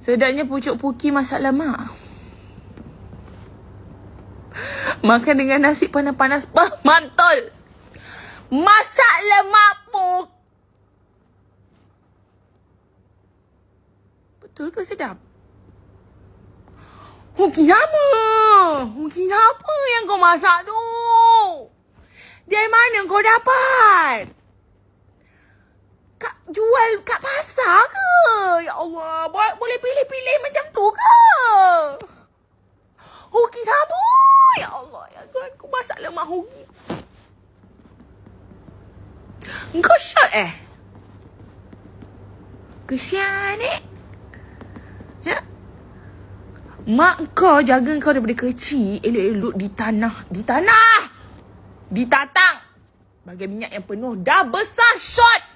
Sedapnya pucuk puki masak lemak. Makan dengan nasi panas-panas mantul. Masak lemak puk. Betul ke sedap? Hoki apa? Hoki apa yang kau masak tu? Dari mana kau dapat? Jual kat pasar ke? Ya Allah, boleh pilih-pilih macam tu ke? Hoki apa? Ya Allah, ya Tuhan, aku masak lemak hoki. Kau shot Kesian Ya? Mak kau jaga kau daripada kecil, elok-elok di tanah. Ditatang. Bagai minyak yang penuh. Dah besar shot.